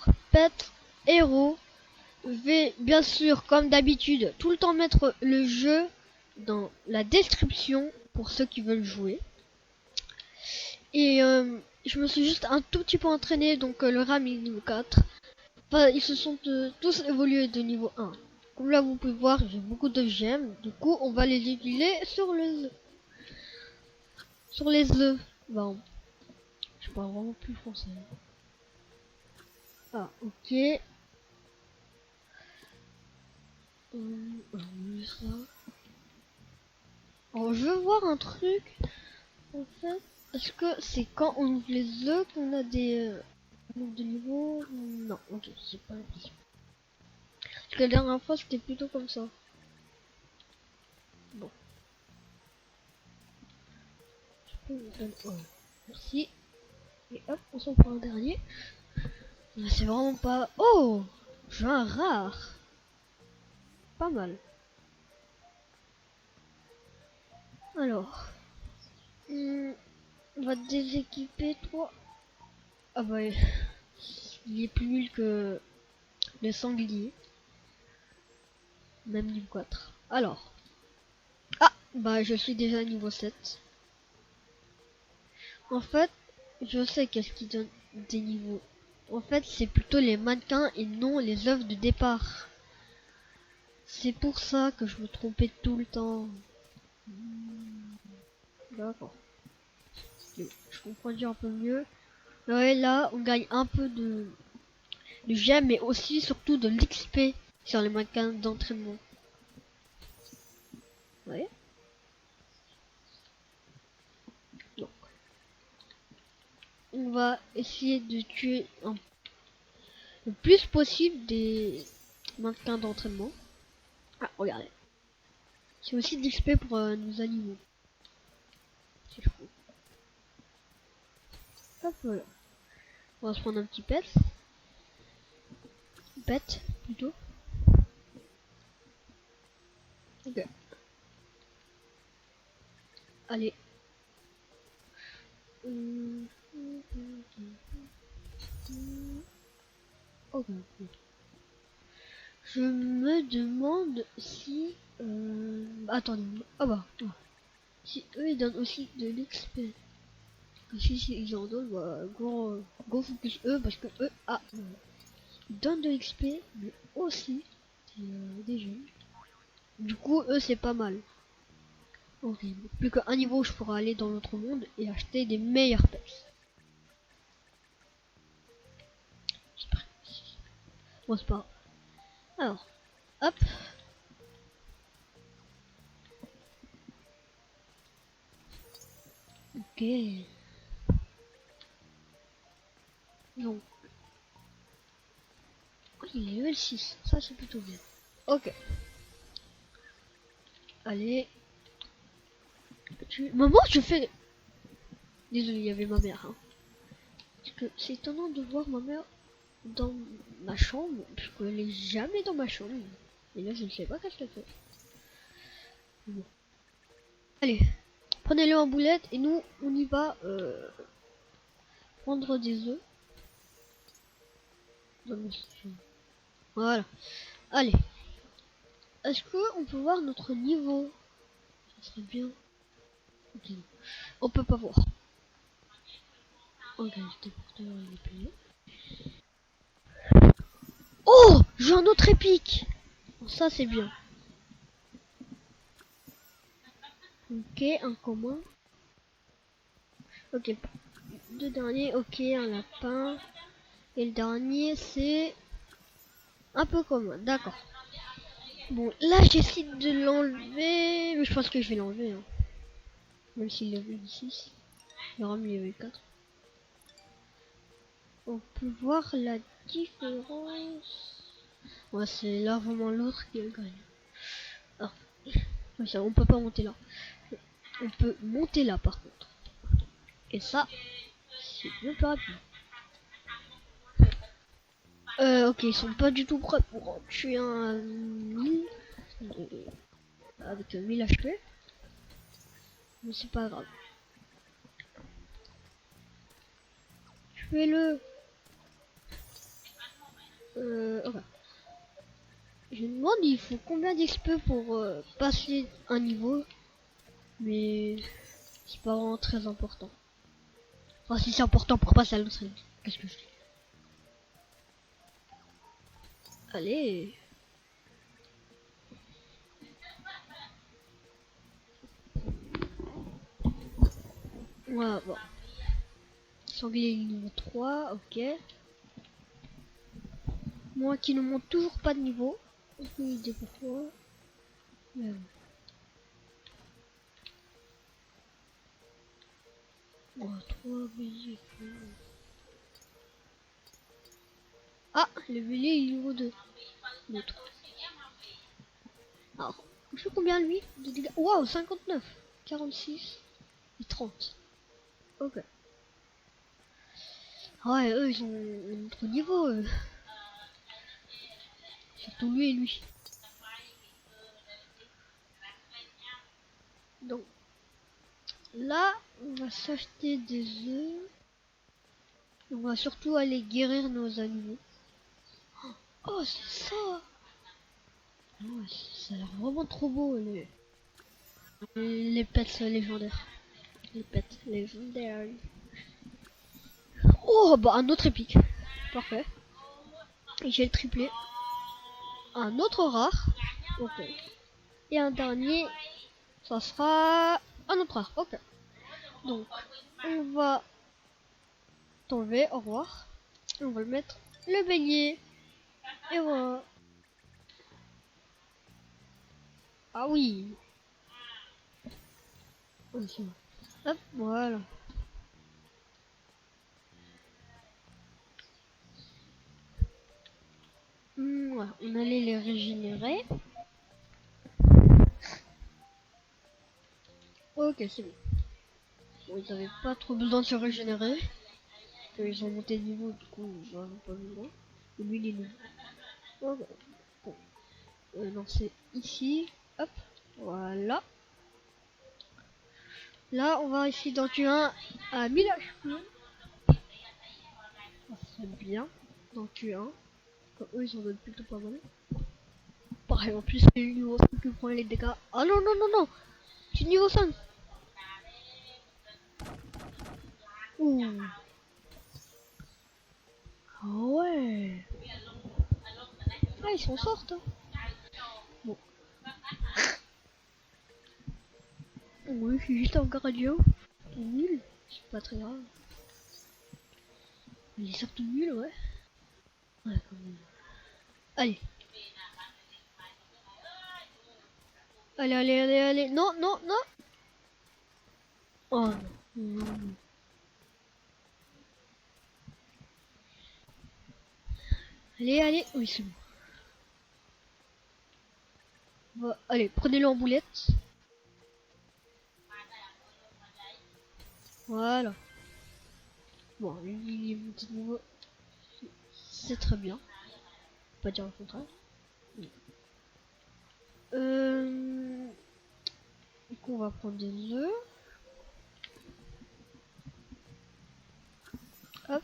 sur Pet Hero. Je vais bien sûr, comme d'habitude, tout le temps mettre le jeu dans la description pour ceux qui veulent jouer. Et je me suis juste un tout petit peu entraîné, donc le RAM est niveau 4. Enfin, ils se sont tous évolués de niveau 1. Comme là vous pouvez voir, j'ai beaucoup de gemmes. Du coup, on va les utiliser sur les œufs. Bon, je parle vraiment plus français. Ah, ok. Ça. Alors, je veux voir un truc. En fait, est-ce que c'est quand on ouvre les œufs qu'on a des de niveau? Non, ok, j'ai pas l'impression. Parce que la dernière fois c'était plutôt comme ça. Bon. Je peux vous donner... Oh, merci. Et hop, on s'en prend un dernier. C'est vraiment pas... Oh, j'ai un rare. Pas mal. Alors. On va te déséquiper toi. Ah bah il est plus nul que le sanglier. Même niveau 4. Alors. Ah bah je suis déjà niveau 7. En fait, je sais qu'est-ce qui donne des niveaux. En fait, c'est plutôt les mannequins et non les œuvres de départ. C'est pour ça que je me trompais tout le temps. D'accord. Je comprends déjà un peu mieux. Ouais, là, on gagne un peu de gemmes, mais aussi surtout de l'XP sur les mannequins d'entraînement. Ouais. Donc, on va essayer de tuer le plus possible des mannequins d'entraînement. Ah, regardez. C'est aussi de l'XP pour nos animaux. C'est fou. Hop, voilà. On va se prendre un petit pet. Pet, plutôt. Ok. Allez. Ok. Je me demande si... Attendez. Ah bah. Oh. Si eux ils donnent aussi de l'XP. Si ils en donnent, bah, go focus eux parce que eux, ils donnent de l'XP, mais aussi des gemmes. Du coup, eux c'est pas mal. Ok, plus qu'un niveau, je pourrais aller dans l'autre monde et acheter des meilleurs pets. Bon, c'est pas grave. Alors, hop. Ok. Donc, oh, il est level 6. Ça, c'est plutôt bien. Ok. Allez. Maman, je fais... Désolé, il y avait ma mère. Hein. Parce que c'est étonnant de voir ma mère dans ma chambre, puisqu'elle est jamais dans ma chambre. Et là, je ne sais pas qu'est-ce qu'elle fait. Bon. Allez, prenez-le en boulette et nous, on y va prendre des œufs. Voilà. Allez. Est-ce que on peut voir notre niveau? Ça serait bien. Ok. On peut pas voir. Ok, le téléporteur il est payé. Oh, j'ai un autre épique. Ça c'est bien. Ok, un commun. Ok, deux derniers. Ok, un lapin. Et le dernier c'est un peu commun. D'accord. Bon, là j'essaie de l'enlever, mais je pense que je vais l'enlever. Hein. Même s'il est level 6. Le RAM il est level 4. On peut voir la différence. Ouais, c'est largement l'autre qui gagne. Ah, ça, on peut pas monter là. On peut monter là par contre. Et ça, c'est bien plus rapide. Ok, ils sont pas du tout prêts pour en tuer un 1000 avec 1000 HP. Mais c'est pas grave. Tuez-le. Ok. Je me demande il faut combien d'XP pour passer un niveau, mais c'est pas vraiment très important. Enfin si c'est important pour passer à l'autre niveau. Qu'est-ce que je dis? Allez. Voilà, bon. Sanglier niveau 3, ok. Moi qui ne monte toujours pas de niveau. Aucune idée pourquoi. Mais bon. 3 béliers. Ah, le bélier est niveau 2. L'autre. Alors, je sais combien lui de dégâts. Waouh, 59, 46 et 30. Ok. Ouais, eux ils ont un autre niveau. Surtout lui et lui. Donc là, on va s'acheter des œufs. On va surtout aller guérir nos animaux. Oh, c'est ça! Ouais, ça a l'air vraiment trop beau, les pets légendaires. Les pets légendaires. Oh, bah un autre épique. Parfait. Et j'ai le triplé. Un autre rare. Ok. Et un dernier, ça sera un autre rare. Ok. Donc, on va t'enlever, au revoir. Et on va le mettre le beignet. Et voilà. Ah oui. Ok. Hop, voilà. Voilà. On allait les régénérer. Ok, c'est bon. Bon, ils avaient pas trop besoin de se régénérer. Ils ont monté de niveau, du coup, ils n'en ont pas besoin. Et lui, il est nouveau. Ok. Bon. Non, c'est ici. Hop. Voilà. Là, on va essayer d'en tuer un à 1000 HP. Ça serait bien d'en tuer un. Comme eux, ils en donnent plutôt pas mal. Pareil, en plus, c'est le niveau 5 qui prend les dégâts. Ah non, non, non, non. Je suis niveau 5. Ouh. Ah ouais. Ah, ils s'en sortent. Hein. Bon. Oui, je suis juste en cardio. Nul. C'est pas très grave. Il est surtout nul, ouais. Ouais, quand même. Allez. Allez, allez, allez, allez. Non, non, non. Oh non. Non, non. Allez, allez. Oui, c'est bon. Allez, prenez-le en boulette. Voilà. Bon, lui, il est monté de niveau. C'est très bien. Pas dire le contraire. Euh... Du coup, on va prendre des œufs. Hop.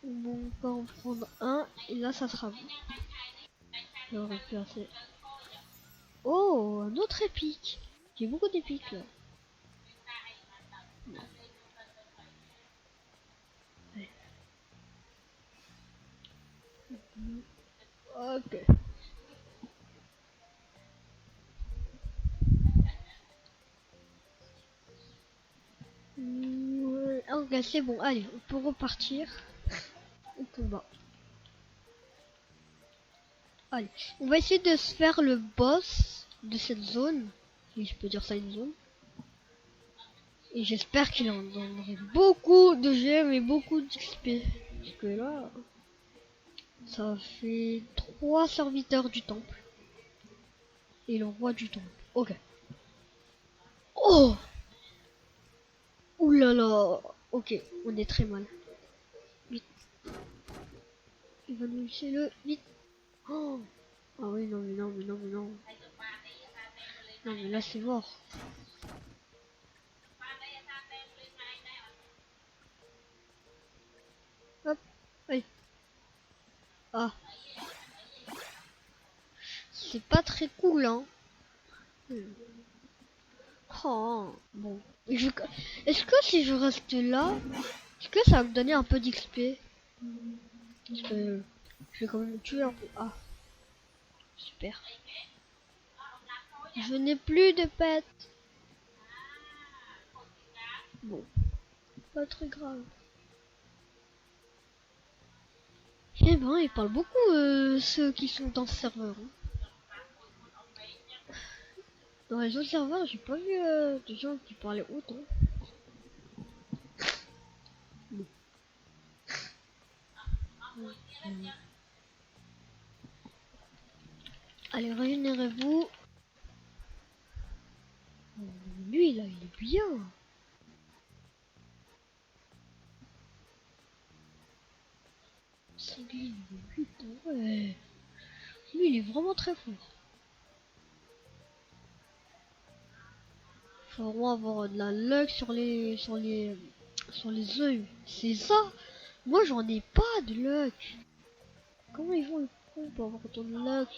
Bon, on va en prendre un. Et là, ça sera bon. J'aurais pu assez. Oh, un autre épique. J'ai beaucoup d'épiques là. Allez. Ok. Ouais, ok, c'est bon. Allez, on peut repartir au combat. Allez, on va essayer de se faire le boss de cette zone. Si je peux dire ça, une zone. Et j'espère qu'il en donnerait beaucoup de gemmes et beaucoup d'XP. Parce que là, ça fait 3 serviteurs du temple. Et le roi du temple. Ok. Oh! Ouh là là! Ok, on est très mal. Vite. Il va nous laisser le vite. Oh! Ah oui, non, mais non, mais non, mais non. Non, mais là, c'est mort. Hop. Oui. Ah. C'est pas très cool, hein. Oh, bon. Est-ce que si je reste là, est-ce que ça va me donner un peu d'XP? Parce que je vais quand même tuer un peu. Ah, super. Je n'ai plus de pets. Bon, pas très grave. Eh ben, ils parlent beaucoup, ceux qui sont dans ce serveur, hein. Dans les autres serveurs, j'ai pas vu de gens qui parlaient autant. Bon. Allez, régénérez-vous. Lui, là, il est bien. C'est lui, il est 8, ouais. Lui, il est vraiment très fort. Faut vraiment avoir de la luck sur les œufs. C'est ça. Moi, j'en ai pas de luck. Comment ils vont le coup pour avoir autant de luck?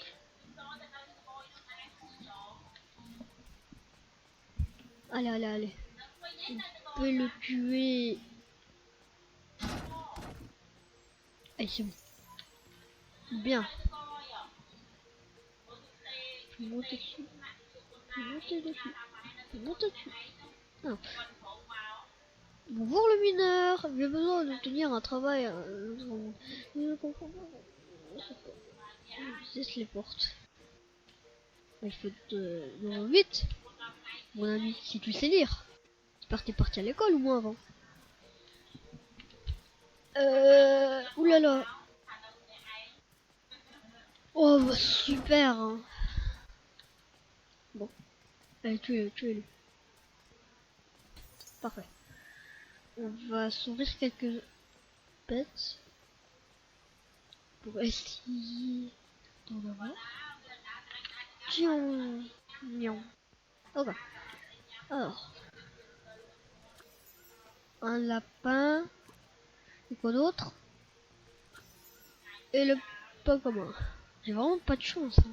Allez, allez, allez. On peut le tuer. Allez, c'est bon. Bien. Je vais monter dessus. Je vais monter dessus. Je vais monter dessus. Ah. Bonjour le mineur. J'ai besoin d'obtenir un travail. Je ne comprends pas. Cesse les portes. Il faut te vite, mon ami, si tu sais lire. J'espère que t'es parti à l'école ou moins avant. Oulala. Oh, bah, super, hein. Bon, allez, tuez-le. Parfait. On va s'ouvrir quelques pets pour essayer d'en avoir. Tiens, nion. Ok. Alors, un lapin. Et quoi d'autre? Et le pas commun. J'ai vraiment pas de chance, hein.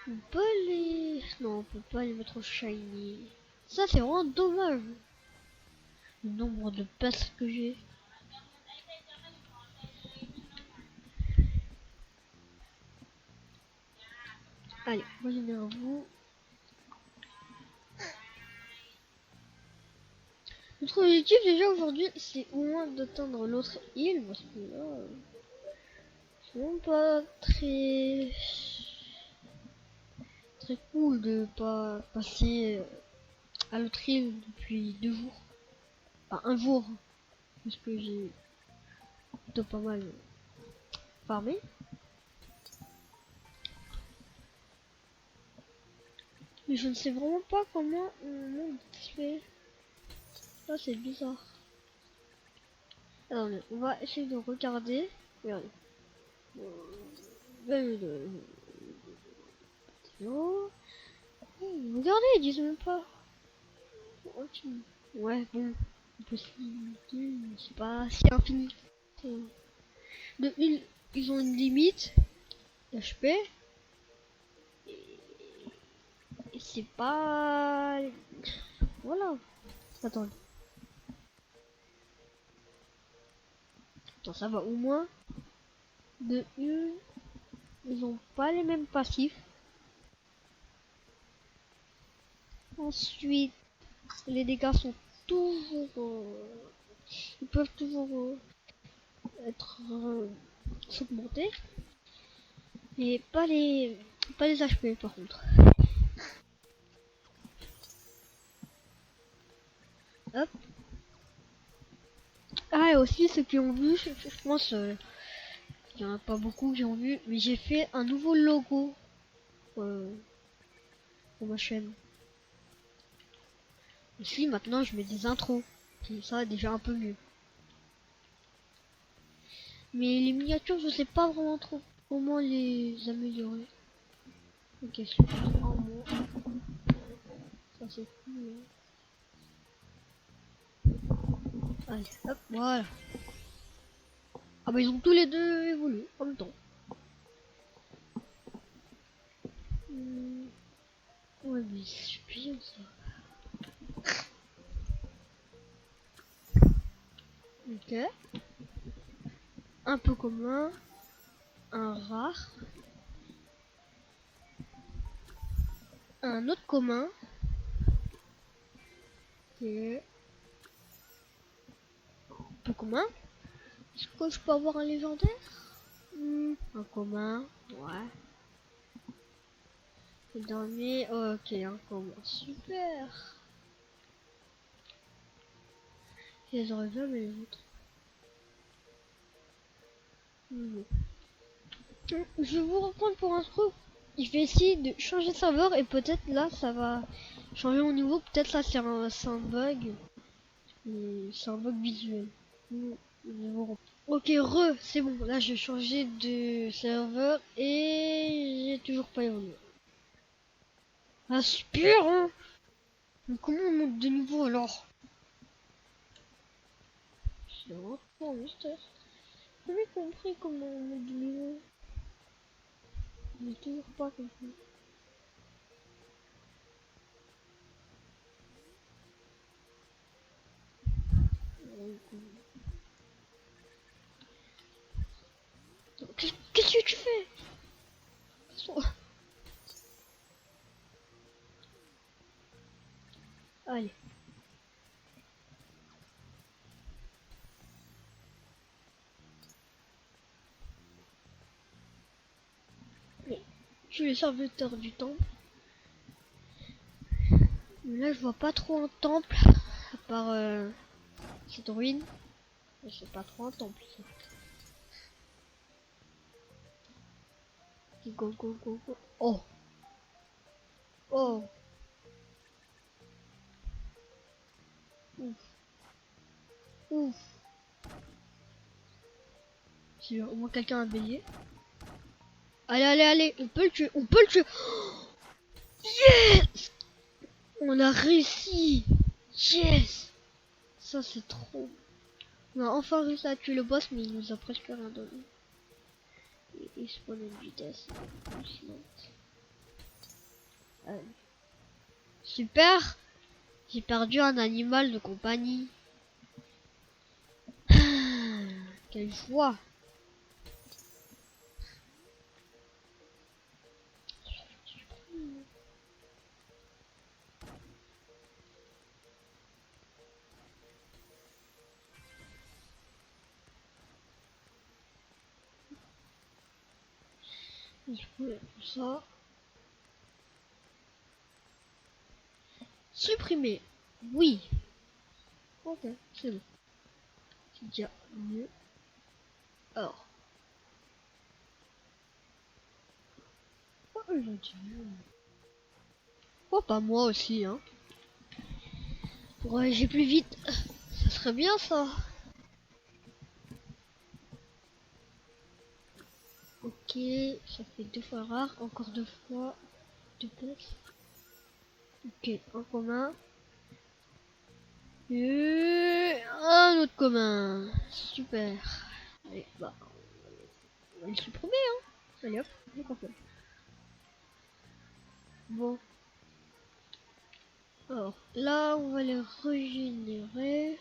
On peut les... Non, on peut pas les mettre au shiny. Ça, c'est vraiment dommage. Le nombre de places que j'ai. Allez, régénérez-vous. Notre objectif déjà aujourd'hui, c'est au moins d'atteindre l'autre île. Parce que là, c'est vraiment pas très cool de pas passer à l'autre île depuis 2 jours. Enfin, un jour. Parce que j'ai plutôt pas mal farmé. Mais je ne sais vraiment pas comment on monte fait. Ça c'est bizarre. Alors on va essayer de regarder. Regardez. Oh. Regardez, ils disent même pas. Ouais, bon. Possibilité, mais c'est pas si infini. De une, ils ont une limite d'HP. Et c'est pas... Voilà. Attends. Attends, ça va au moins. De une, ils ont pas les mêmes passifs. Ensuite, les dégâts sont toujours... ils peuvent toujours être s'augmenter. Et pas les HP par contre. Hop. Ah, et aussi ceux qui ont vu, je pense, il y en a pas beaucoup qui ont vu, mais j'ai fait un nouveau logo pour ma chaîne. Ici maintenant je mets des intros, et ça déjà un peu mieux. Mais les miniatures, je sais pas vraiment trop comment les améliorer. Ok, super. Ça c'est cool. Allez, hop, voilà. Ah bah ils ont tous les deux évolué en même temps. Ouais mais c'est bien ça. Ok. Un peu commun. Un rare. Un autre commun. Ok. Un peu commun. Est-ce que je peux avoir un légendaire? Un commun. Ouais. Le dernier. Ok, un commun. Super. Je les aurais jamais les autres. Non. Je vais vous reprendre pour un truc. Je vais essayer de changer de serveur et peut-être là ça va changer mon niveau. Peut-être là c'est un bug. C'est un bug visuel. Ok, c'est bon. Là j'ai changé de serveur et j'ai toujours pas évolué. Ah super hein. Mais comment on monte de niveau alors? C'est vraiment pas un mystère. J'ai jamais compris comment on monte de niveau. J'ai toujours pas compris. Qu'est-ce que tu fais? Allez. Je suis le serviteur du temple. Mais là je vois pas trop un temple. À part cette ruine. C'est pas trop un temple ça. Go go go go. Oh. Oh. Ouf. Ouf. Si au moins quelqu'un a un bélier. Allez, allez, allez. On peut le tuer. On peut le tuer. Yes. On a réussi. Yes. Ça c'est trop. On a enfin réussi à tuer le boss mais il nous a presque rien donné. Il spawn une vitesse hallucinante. Allez. Super. J'ai perdu un animal de compagnie. Quelle joie. Il faut ça. Supprimer. Oui. Ok, c'est bon. C'est déjà mieux. Alors. Oh, gentil. Oh, pas moi aussi, hein. Pour aller plus vite. Ça serait bien, ça. Ok, ça fait 2 fois rare. Encore 2 fois. 2 places. Ok, un commun. Et un autre commun. Super. Allez, bah. On va le supprimer, hein. Allez hop, j'ai compris. Bon. Alors, là, on va les régénérer.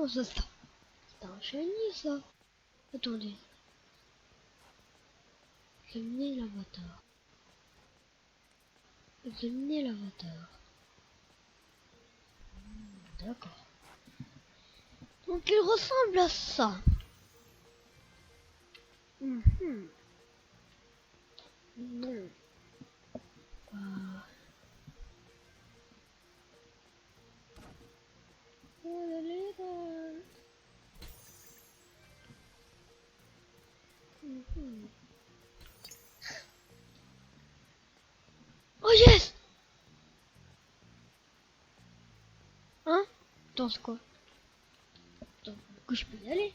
Non, ça c'est un chenille ça. Attendez. Examinez l'avatar. Examinez l'avatar. D'accord. Donc il ressemble à ça. Mhm. Non. Oh, la lettre. Mhm. Oh yes. Hein? Attends, c'est quoi? Attends, que je peux y aller?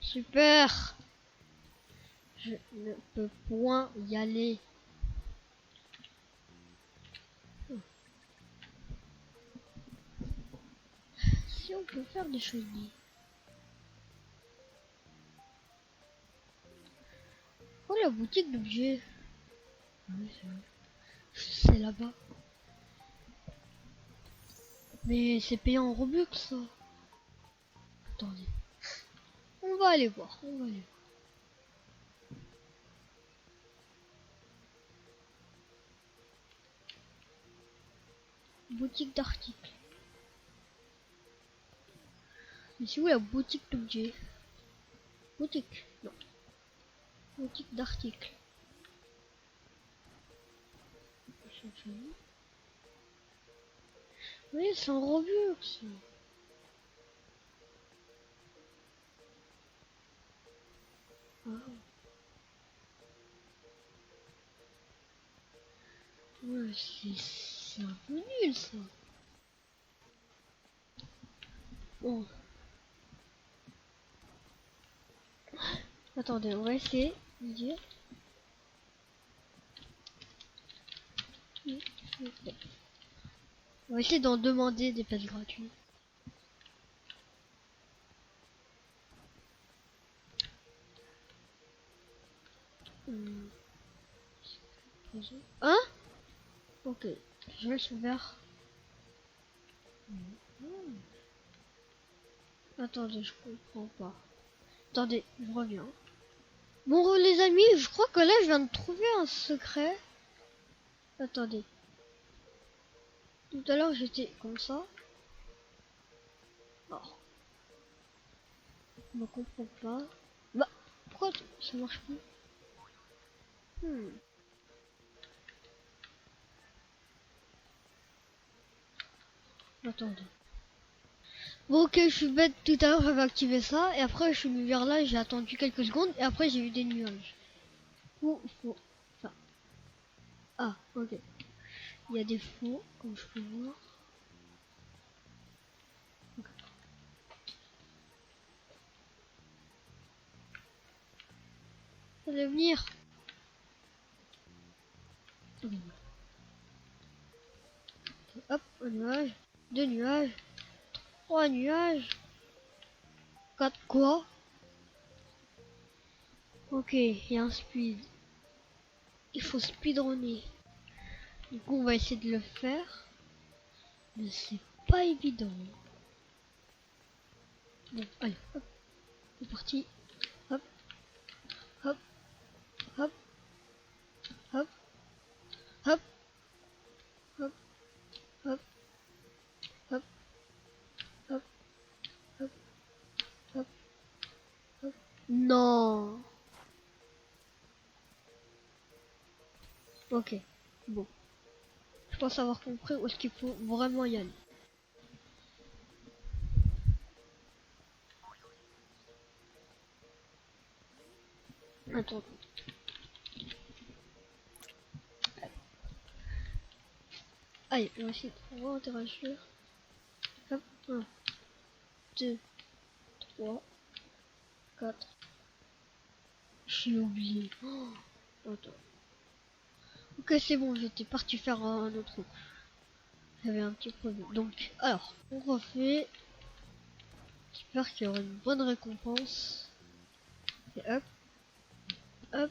Super. Je ne peux point y aller. Si on peut faire des chenilles. Oh, la boutique d'objets. Oui, c'est là-bas. Mais c'est payant en Robux, ça. Attendez. On va aller voir. On va aller voir. Boutique d'articles. Mais c'est où la boutique d'objets? Boutique. Non. Boutique d'articles. Oui, c'est en Robux. Ah. Ouais, c'est un peu nul, ça. Bon. Attendez, on va essayer de dire. On va essayer d'en demander des places gratuites. Hein? Ok. Je laisse ouvert. Attendez, je comprends pas. Attendez, je reviens. Bon, les amis, je crois que là, je viens de trouver un secret. Attendez. Tout à l'heure, j'étais comme ça. Oh, je ne comprends pas. Bah, pourquoi ça marche plus? Attendez. Bon, ok, je suis bête. Tout à l'heure, j'avais activé ça. Et après, je suis venu vers là. J'ai attendu quelques secondes. Et après, j'ai eu des nuages. Ou faux. Enfin. Ah, ok. Il y a des faux, comme je peux voir. Ça va venir. Hop, un nuage. Deux nuages. Trois nuages. Quatre quoi? Ok, il y a un speed. Il faut speedrunner. Du coup, on va essayer de le faire. Mais c'est pas évident. Bon, allez, hop. C'est parti. Hop, hop, hop, hop, hop, hop, hop, hop, hop, hop, hop, hop. Non. Ok, bon. Je pense avoir compris où est-ce qu'il faut vraiment y aller. Attends. Allez, on va essayer de pouvoir interagir. Hop, 1, 2, 3, 4. J'ai oublié. Oh, attends. Ok, c'est bon, j'étais parti faire un autre truc. J'avais un petit problème. Donc, alors, on refait. J'espère qu'il y aura une bonne récompense. Et hop, hop,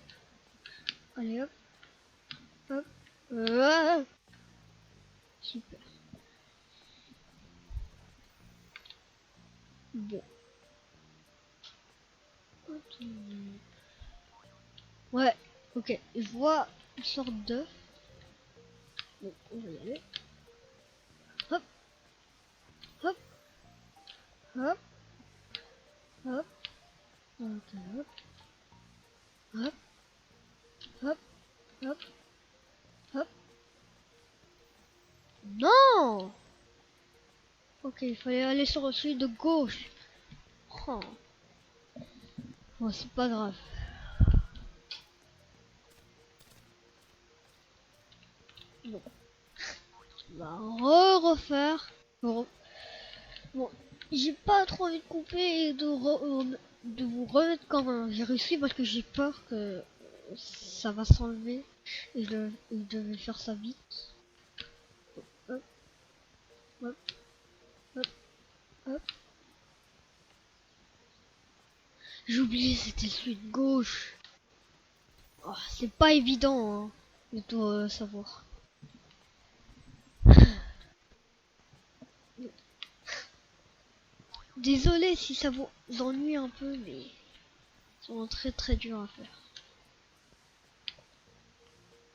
allez hop, hop. Ah, super. Ouais, ok. Je vois une sorte d'œuf. Bon, on va y aller. Hop, hop, hop, hop. Ok, hop, hop, hop, hop, hop. Non! Ok, il fallait aller sur celui de gauche. Oh. Bon, c'est pas grave. Bon, on va refaire. Bon, j'ai pas trop envie de couper et de vous remettre quand j'ai réussi parce que j'ai peur que ça va s'enlever et je devais faire ça vite. Hop, hop, hop, hop. J'ai oublié, c'était celui de gauche. Oh, c'est pas évident, hein, de tout savoir. Désolé si ça vous ennuie un peu, mais ils sont très très durs à faire.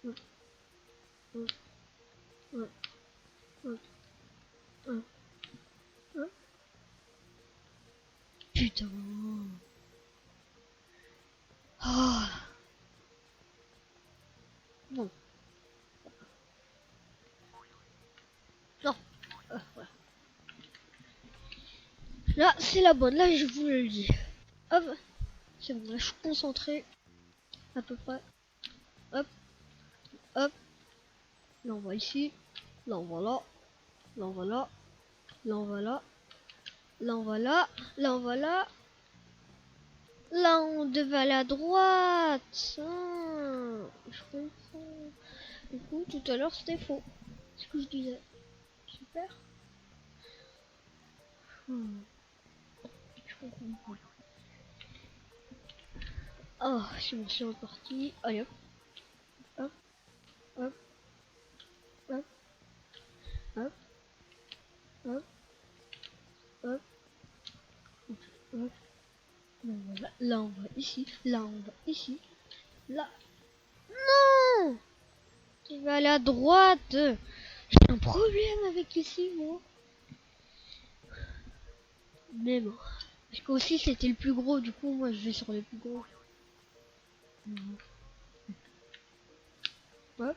Hop, hop, hop, hop, hop, hop. Putain. Ah. Bon. Non. Voilà. Là, c'est la bonne. Là, je vous le dis. Hop. C'est bon. Là, je suis concentré. À peu près. Hop. Hop. Là, on va ici. Là, on va là. Là, on va là. Là, on va là. Là, on va là. Là, on va là. Là, on devait aller à droite. Ah, je comprends. Du coup, tout à l'heure, c'était faux. C'est ce que je disais. Super. Je comprends pas. Oh, c'est bon, c'est reparti. Allez, hop. Hop. Hop. Hop. Hop. Hop. Hop. Hop. Voilà. Là, on va ici. Là, on va ici. Là. Non! Tu vas aller à droite. J'ai un problème avec ici, moi. Mais bon. Parce que aussi, c'était le plus gros. Du coup, moi, je vais sur le plus gros. Hop.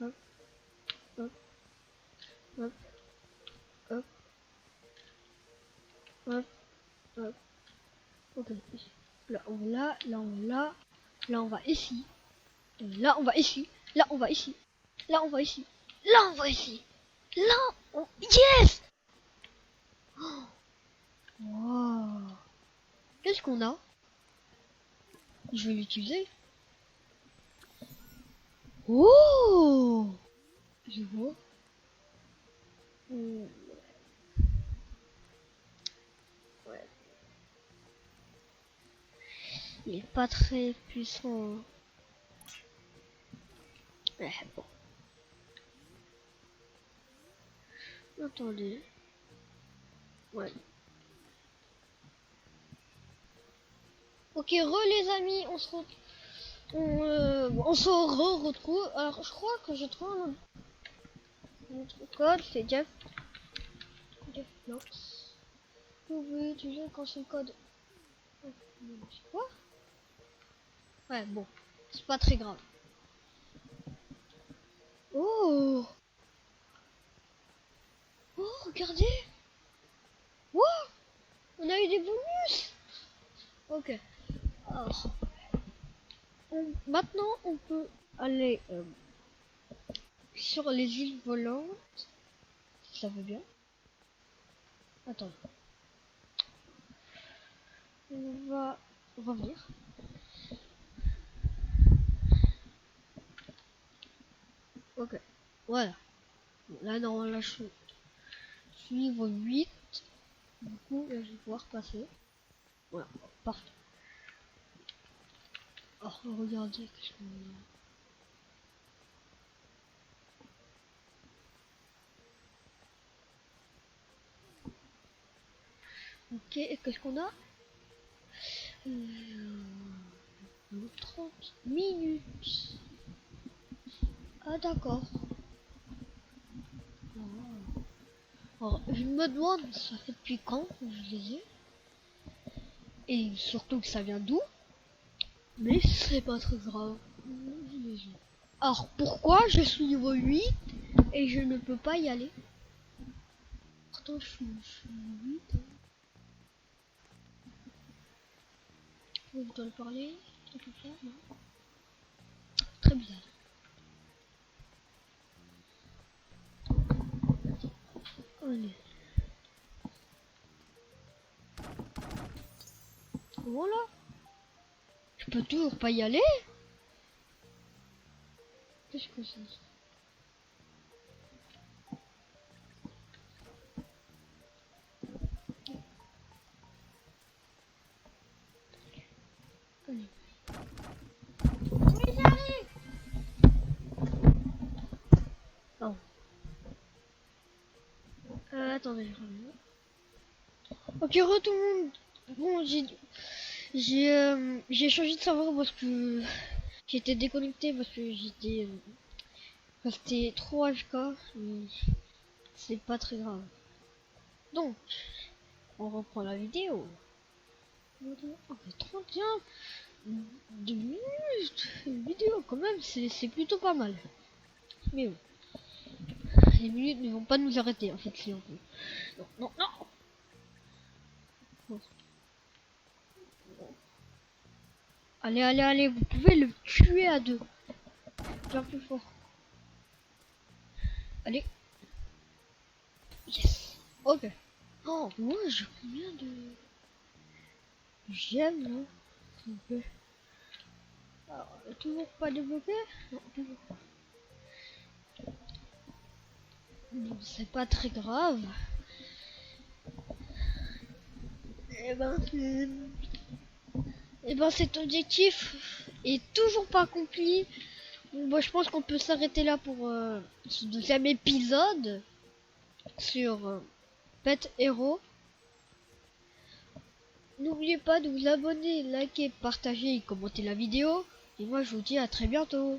Hop. Hop. Hop. Hop. Hop. Hop. Ok. Là, on va là. Là, on va là. Là, on va ici. Là, on va ici. Là, on va ici. Là, on va ici. Là, on va ici. Là, on... Yes! Wow. Qu'est-ce qu'on a? Je vais l'utiliser. Oh! Je vois. Hmm, ouais. Il est pas très puissant. Ouais, bon. Attendez. Ouais. Ok, les amis, on se retrouve. Alors, je crois que j'ai trouvé notre code, c'est Jeff. Jeff, non. Vous pouvez utiliser quand c'est le code. C'est quoi? Ouais, bon, c'est pas très grave. Oh! Oh, regardez! Wow! On a eu des bonus! Ok. Alors, maintenant, on peut aller sur les îles volantes. Si ça veut bien. Attends. On va revenir. Ok. Voilà. Bon, là, non, là, je suis niveau 8. Du coup, là, je vais pouvoir passer. Voilà. Parfait. Oh, regardez. Qu'est-ce qu'on a. Ok, et qu'est-ce qu'on a? 30. minutes. Ah d'accord. Alors, je me demande, ça fait depuis quand que je les ai. Et surtout que ça vient d'où. Mais c'est pas très grave. Je les ai. Alors pourquoi je suis niveau 8 et je ne peux pas y aller? Pourtant je suis niveau 8. Je dois le parler. Non. Très bizarre. Allez. Voilà. Je peux toujours pas y aller. Qu'est-ce que c'est ça? Allez. Oui, j'arrive. Oh. Attendez, je reviens. Ok, retourne. Bon, j'ai changé de serveur parce que j'étais déconnecté parce que j'étais resté trop AFK. Mais c'est pas très grave. Donc, on reprend la vidéo. Ok, 31 2 minutes. Une vidéo quand même, c'est plutôt pas mal. Mais bon, les minutes ne vont pas nous arrêter en fait si on peut. Non, non, non. Bon. Allez, allez, allez, vous pouvez le tuer à deux. Bien plus fort. Allez. Yes. Ok. Oh, moi j'ai combien de j'aime là s'il vous plaît. Alors, toujours pas débloqué. Non, toujours pas. Bon, c'est pas très grave. Eh ben, cet objectif est toujours pas accompli. Bon, bah, je pense qu'on peut s'arrêter là pour ce deuxième épisode sur Pet Hero. N'oubliez pas de vous abonner, liker, partager et commenter la vidéo. Et moi je vous dis à très bientôt.